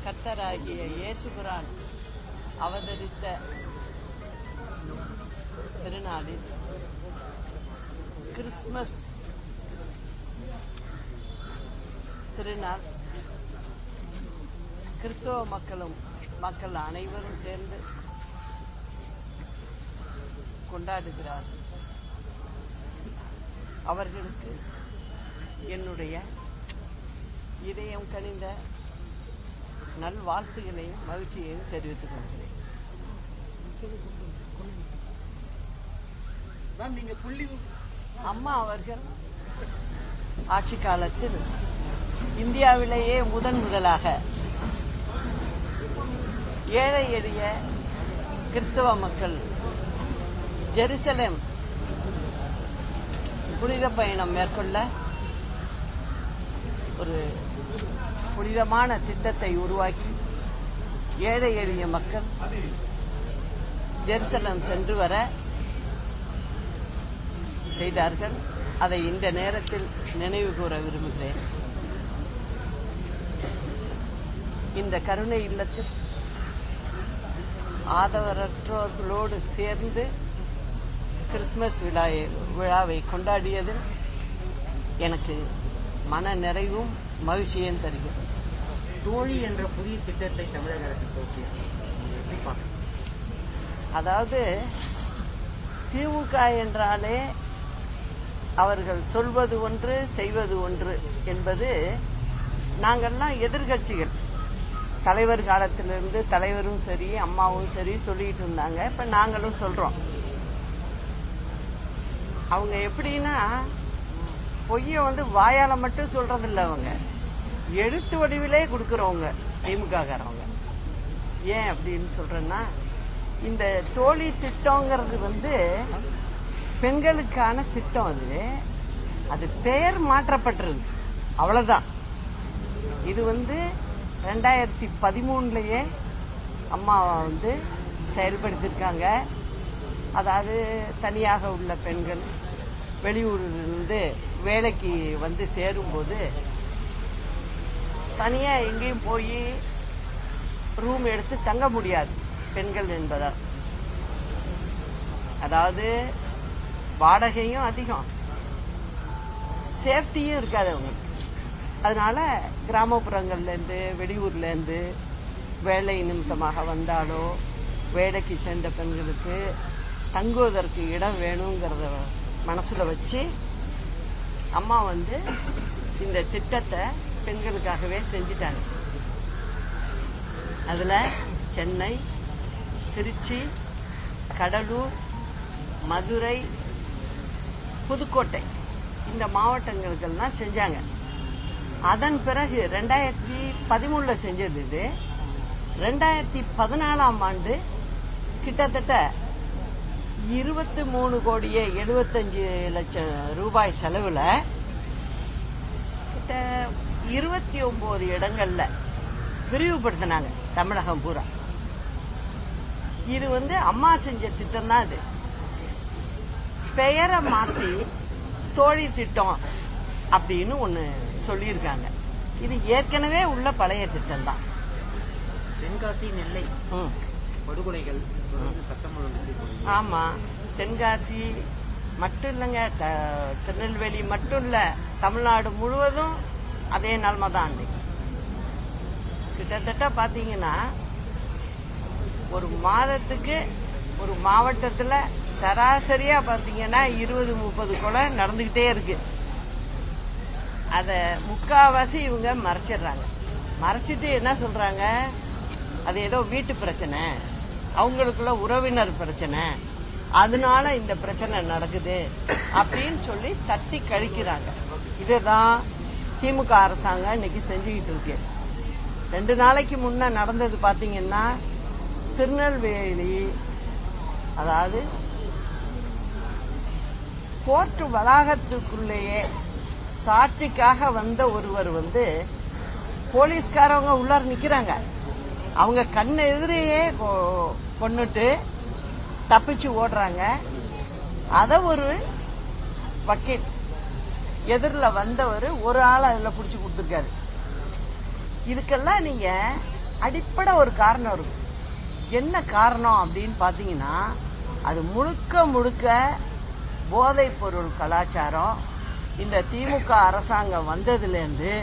கர்த்தராகிய இயேசுபிரான் அவதரித்த திருநாளில் கிறிஸ்துமஸ் திருநாள் கிறிஸ்தவ மக்கள் அனைவரும் சேர்ந்து கொண்டாடுகிறார். அவர்களுக்கு என்னுடைய இதயம் கனிந்த நல்வாழ்த்துகளையும் மகிழ்ச்சியையும் தெரிவித்துக் கொள்கிறேன். அம்மா அவர்கள் ஆட்சி காலத்தில் இந்தியாவிலேயே முதலாக ஏழை எளிய கிறிஸ்தவ மக்கள் ஜெருசலேம் புனித பயணம் மேற்கொள்ள ஒரு புனிதமான திட்டத்தை உருவாக்கி ஏழை எளிய மக்கள் ஜெருசலேம் சென்று வர செய்தார்கள். அதை இந்த நேரத்தில் நினைவு கூற விரும்புகிறேன். இந்த கருணை இல்லத்தில் ஆதரவற்றோர்களோடு சேர்ந்து கிறிஸ்துமஸ் விழாவை கொண்டாடியதில் எனக்கு மன நிறைவும் மகிழ்ச்சியும் தருகிறது. தோழி என்ற புதிய திட்டத்தை தமிழக அரசு துவக்கியது. அதாவது திமுக என்றாலே அவர்கள் சொல்வது ஒன்று செய்வது ஒன்று என்பது, நாங்கள்லாம் எதிர்கட்சிகள். தலைவர் காலத்திலிருந்து தலைவரும் சரி அம்மாவும் சரி சொல்லிட்டு இருந்தாங்க. இப்ப நாங்களும் சொல்றோம். அவங்க எப்படின்னா பொய்ய வாயால மட்டும் சொல்றதில்ல, அவங்க எழுத்து வடிவிலே கொடுக்கறவங்க திமுக காரவங்க. ஏன் அப்படின்னு சொல்றேன்னா, இந்த தோழி திட்டம்ங்கிறது பெண்களுக்கான திட்டம். அது பெயர் மாற்றப்பட்டிருக்கு, அவ்வளவுதான். இது 2013 அம்மா செயல்படுத்திருக்காங்க. அதாவது தனியாக உள்ள பெண்கள் வெளியூரிலிருந்து வேலைக்கு சேரும்போது தனியா எங்கேயும் போய் ரூம் எடுத்து தங்க முடியாது பெண்கள் என்பதால். அதாவது வாடகையும் அதிகம், சேஃப்டியும் இருக்காது அவங்களுக்கு. அதனால கிராமப்புறங்கள்ல இருந்து வெளியூர்ல இருந்து வேலை நிமித்தமாக வந்தாலோ வேலைக்கு சென்ற பெண்களுக்கு தங்குவதற்கு இடம் வேணுங்கிறத மனசுல வச்சு அம்மா இந்த திட்டத்தை பெண்களுக்காகவே செஞ்சிட்டாங்க. அதுல சென்னை, திருச்சி, கடலூர், மதுரை, புதுக்கோட்டை இந்த மாவட்டங்களுக்கெல்லாம் செஞ்சாங்க. அதன் பிறகு 2013 செஞ்சது இது. 2014 ஆண்டு கிட்டத்தட்ட 23,75,00,000 ரூபாய் செலவுல கிட்ட 29 இடங்கள்ல விரிவுபடுத்தினாங்க தமிழகம் பூரா. இது அம்மா செஞ்ச திட்டம் தான். இது பெயரை மாத்தி தோழி திட்டம் அப்படின்னு ஒண்ணு சொல்லியிருக்காங்க. இது ஏற்கனவே உள்ள பழைய திட்டம் தான். தென்காசி, நெல்லை படுகொலைகள் சட்டம் ஒழுங்கு. ஆமா, தென்காசி மட்டும் இல்லைங்க, திருநெல்வேலி மட்டும் இல்ல, தமிழ்நாடு முழுவதும் அதே நிலைமை தான். கிட்டத்தட்ட பாத்தீங்கன்னா ஒரு மாதத்துக்கு ஒரு மாவட்டத்துல சராசரியா பாத்தீங்கன்னா 20-30 கொலை நடந்துகிட்டே இருக்கு. அத முக்காவாசி இவங்க மறைச்சிடுறாங்க. மறைச்சிட்டு என்ன சொல்றாங்க, அது ஏதோ வீட்டு பிரச்சனை, அவங்களுக்குள்ள உறவினர் பிரச்சனை, அதனால இந்த பிரச்சனை நடக்குது அப்படின்னு சொல்லி தட்டி கழிக்கிறாங்க. இதுதான் திமுக அரசாங்கம் இன்னைக்கு செஞ்சுக்கிட்டு இருக்கு. 2 நாளைக்கு முன்ன நடந்தது பாத்தீங்கன்னா திருநெல்வேலி, அதாவது கோர்ட் வளாகத்துக்குள்ளேயே சாட்சிக்காக வந்த ஒருவர் போலீஸ்காரவங்க உள்ளார நிக்கிறாங்க. அவங்க கண்ணு எதிரையே கொன்னுட்டு தப்பிச்சு ஓடுறாங்க. அத ஒரு வக்கீல் எதிரில் வந்தவர் ஒரு ஆள் அதுல புடிச்சு கொடுத்துருக்காரு. இதுக்கெல்லாம் நீங்க அடிப்படை ஒரு காரணம் இருக்கு. என்ன காரணம் அப்படின்னு பாத்தீங்கன்னா, அது முழுக்க முழுக்க போதைப் பொருள் கலாச்சாரம் இந்த திமுக அரசாங்கம் வந்ததுலேருந்து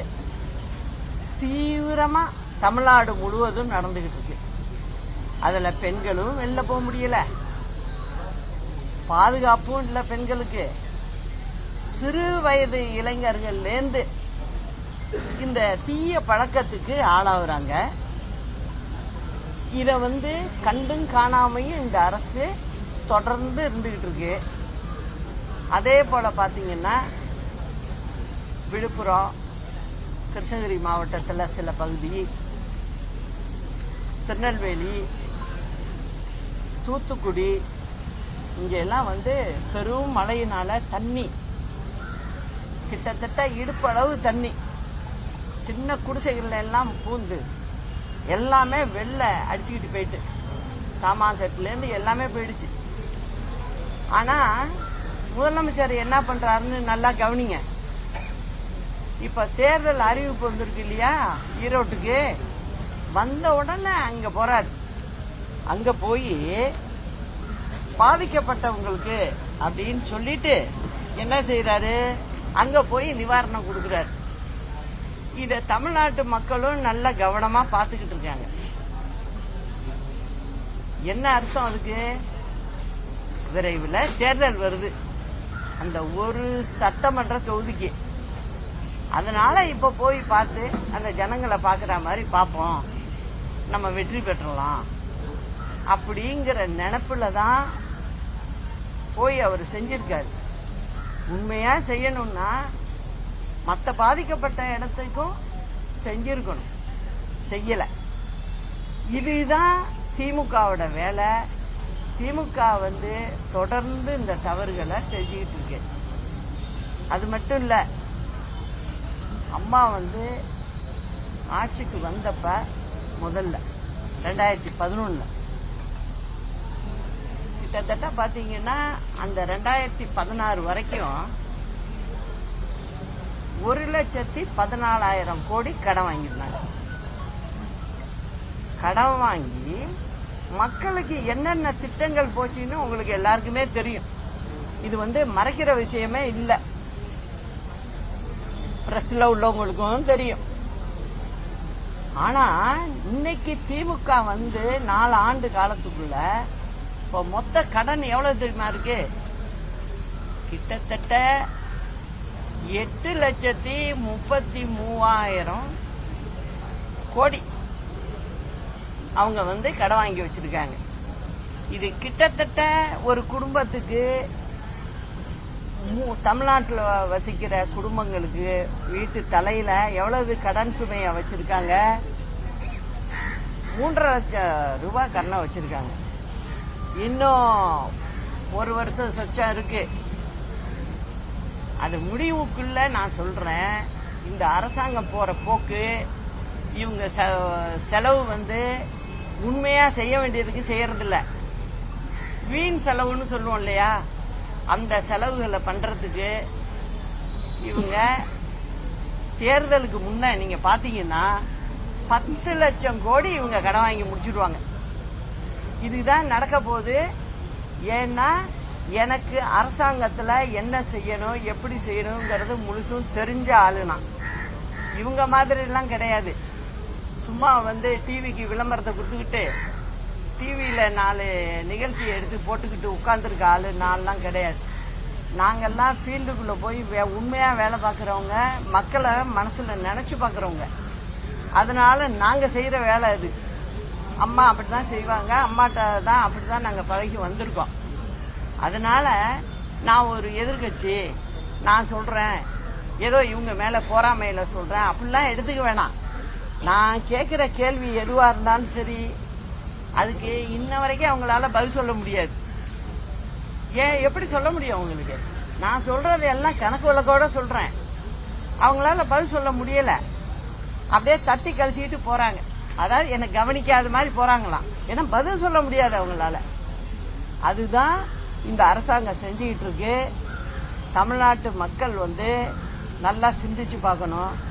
தீவிரமா தமிழ்நாடு முழுவதும் நடந்துகிட்டு இருக்கு. அதுல பெண்களும் வெளில போக முடியல, பாதுகாப்பும் இல்ல பெண்களுக்கு. சிறு வயது இளைஞர்கள்லேருந்து இந்த தீய பழக்கத்துக்கு ஆளாகுறாங்க. இத கண்டும் காணாமையும் இந்த அரசு தொடர்ந்து இருந்துகிட்டு இருக்கு. அதே போல பாத்தீங்கன்னா விழுப்புரம், கிருஷ்ணகிரி மாவட்டத்தில் சில பகுதி, திருநெல்வேலி, தூத்துக்குடி, இங்கெல்லாம் பெரும் மழையினால தண்ணி கிட்டத்தட்ட இடுப்பளவு தண்ணி சின்ன குடிசைகள்ல எல்லாம் பூந்து எல்லாமே வெள்ள அடிச்சுக்கிட்டு போயிட்டு சாமான் செட்டுல இருந்து எல்லாமே போயிடுச்சு. ஆனா முதலமைச்சர் என்ன பண்றாருன்னு நல்லா கவனிங்க. இப்ப தேர்தல் அறிவிப்பு வந்திருக்கு இல்லையா, ஈரோட்டுக்கு வந்த உடனே அங்க போறாரு. அங்க போய் பாதிக்கப்பட்டவங்களுக்கு அப்படின்னு சொல்லிட்டு என்ன செய்யறாரு, அங்க போய் நிவாரணம் கொடுக்கிறாரு. இத தமிழ்நாட்டு மக்களும் நல்ல கவனமா பாத்துக்கிட்டு இருக்காங்க. என்ன அர்த்தம் அதுக்கு? விரைவில் தேர்தல் வருது அந்த ஒரு சட்டமன்ற தொகுதிக்கு. அதனால இப்ப போய் பார்த்து அந்த ஜனங்களை பாக்குற மாதிரி பார்ப்போம், நம்ம வெற்றி பெற்றலாம் அப்படிங்கிற நினைப்புல தான் போய் அவர் செஞ்சிருக்காரு. உண்மையா செய்யணும்னா மற்ற பாதிக்கப்பட்ட இடத்துக்கும் செஞ்சிருக்கணும், செய்யல. இதுதான் திமுகவோட வேலை. திமுக தொடர்ந்து இந்த தவறுகளை செஞ்சுக்கிட்டு இருக்கு. அது மட்டும் இல்ல, அம்மா ஆட்சிக்கு வந்தப்ப முதல்ல 2011 கிட்டத்தட்ட பாத்தீங்கன்னா அந்த 2016 வரைக்கும் 1,14,000 கோடி கடன் வாங்கியிருந்தாங்க. கடன் வாங்கி மக்களுக்கு என்னென்ன திட்டங்கள் போச்சுன்னு உங்களுக்கு எல்லாருக்குமே தெரியும். இது மறைக்கிற விஷயமே இல்லை, பிரஸ்ல உள்ளவங்களுக்கும் தெரியும். ஆனா இன்னைக்கு திமுக 4 ஆண்டு காலத்துக்குள்ள இப்ப மொத்த கடன் எவ்வளவு தெரியுமா இருக்கு? கிட்டத்தட்ட 8,33,000 கோடி அவங்க கடன் வாங்கி வச்சிருக்காங்க. இது கிட்டத்தட்ட ஒரு குடும்பத்துக்கு, தமிழ்நாட்டில் வசிக்கிற குடும்பங்களுக்கு வீட்டு தலையில எவ்வளவு கடன் சுமையா வச்சிருக்காங்க? 3,5 லட்சம் ரூபாய் கடனை வச்சிருக்காங்க. இன்னும் 1 வருஷம் சொச்சம் இருக்கு. அது முடிவுக்குள்ள நான் சொல்றேன், இந்த அரசாங்கம் போற போக்கு, இவங்க செலவு உண்மையா செய்ய வேண்டியதுக்கு செய்யறது இல்ல, வீண் செலவுன்னு சொல்லுவோம் இல்லையா, அந்த செலவுகளை பண்றதுக்கு இவங்க தேர்தலுக்கு முன்ன நீங்க பாத்தீங்கன்னா 10 லட்சம் கோடி இவங்க கடன் வாங்கி முடிச்சிடுவாங்க. இதுதான் நடக்க போகுது. ஏன்னா எனக்கு அரசாங்கத்துல என்ன செய்யணும், எப்படி செய்யணுங்கிறது முழுசும் தெரிஞ்ச ஆளுனா. இவங்க மாதிரி எல்லாம் கிடையாது. சும்மா டிவிக்கு விளம்பரத்தை கொடுத்துக்கிட்டு டிவியில 4 நிகழ்ச்சி எடுத்து போட்டுக்கிட்டு உட்கார்ந்துருக்க ஆளு நான்லாம் கிடையாது. நாங்கெல்லாம் ஃபீல்டுக்குள்ள போய் உண்மையா வேலை பார்க்கறவங்க, மக்களை மனசுல நினைச்சு பார்க்கறவங்க. அதனால நாங்க செய்யற வேலை அது. அம்மா அப்படிதான் செய்வாங்க, அம்மாட்ட தான் அப்படிதான் நாங்க பழகி வந்திருக்கோம். அதனால நான் ஒரு எதிர்கட்சி, நான் சொல்றேன் ஏதோ இவங்க மேல பொறாமையில சொல்றேன் அப்படிலாம் எடுத்துக்க வேணாம். நான் கேட்கிற கேள்வி எதுவா இருந்தாலும் சரி, அதுக்கு இன்ன வரைக்கும் அவங்களால பதில் சொல்ல முடியாது. ஏன், எப்படி சொல்ல முடியும் அவங்களுக்கு? நான் சொல்றது எல்லாம் கணக்கு வழக்கோட சொல்றேன். அவங்களால பதில் சொல்ல முடியல, அப்படியே தட்டி கழிச்சுக்கிட்டு போறாங்க. அதாவது என்ன கவனிக்காத மாதிரி போறாங்களாம். ஏன்னா பதில் சொல்ல முடியாது அவங்களால. அதுதான் இந்த அரசாங்கம் செஞ்சுக்கிட்டு இருக்கு. தமிழ்நாட்டு மக்கள் நல்லா சிந்திச்சு பார்க்கணும்.